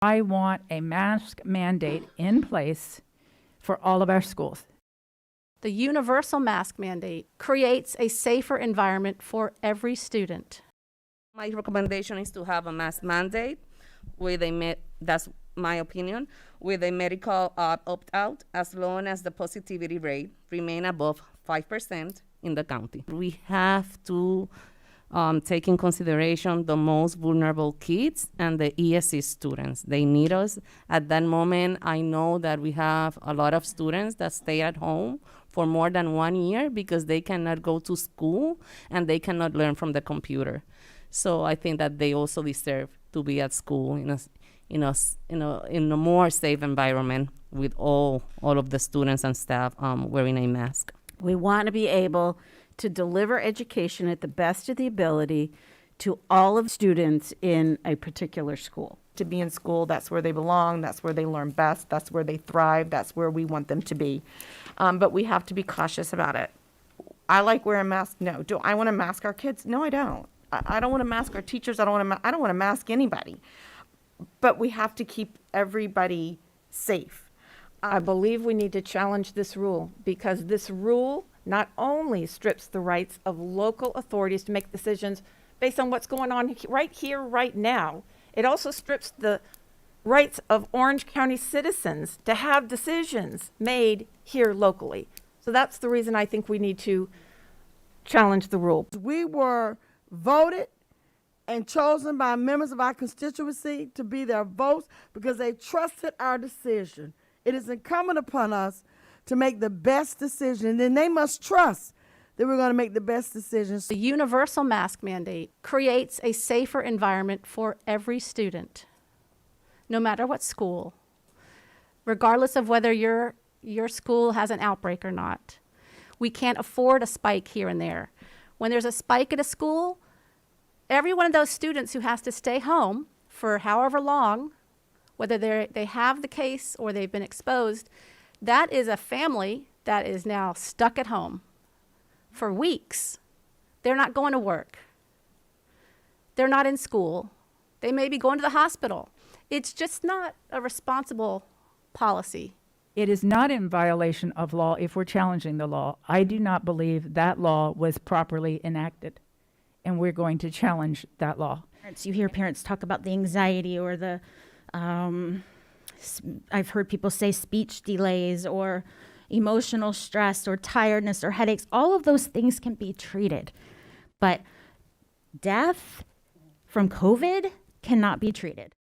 I want a mask mandate in place for all of our schools. The universal mask mandate creates a safer environment for every student. My recommendation is to have a mask mandate with that's my opinion, with a medical opt-out as long as the positivity rate remain above 5% in the county. We have to take in consideration the most vulnerable kids and the ESC students. They need us. At that moment, I know that we have a lot of students that stay at home for more than 1 year because they cannot go to school and they cannot learn from the computer. So I think that they also deserve to be at school in a more safe environment with all of the students and staff wearing a mask. We want to be able to deliver education at the best of the ability to all of students in a particular school. To be in school, that's where they belong, that's where they learn best, that's where they thrive, that's where we want them to be. But we have to be cautious about it. I like wearing masks. No. Do I want to mask our kids? No, I don't. I don't want to mask our teachers. I don't want to mask anybody. But we have to keep everybody safe. I believe we need to challenge this rule because this rule not only strips the rights of local authorities to make decisions based on what's going on right here, right now, it also strips the rights of Orange County citizens to have decisions made here locally. So that's the reason I think we need to challenge the rule. We were voted and chosen by members of our constituency to be their votes because they trusted our decision. It is incumbent upon us to make the best decision, and then they must trust that we're going to make the best decisions. The universal mask mandate creates a safer environment for every student, no matter what school, regardless of whether your school has an outbreak or not. We can't afford a spike here and there. When there's a spike at a school, every one of those students who has to stay home for however long, whether they have the case or they've been exposed, that is a family that is now stuck at home for weeks. They're not going to work. They're not in school. They may be going to the hospital. It's just not a responsible policy. It is not in violation of law if we're challenging the law. I do not believe that law was properly enacted, and we're going to challenge that law. You hear parents talk about the anxiety or the, I've heard people say speech delays or emotional stress or tiredness or headaches. All of those things can be treated, but death from COVID cannot be treated.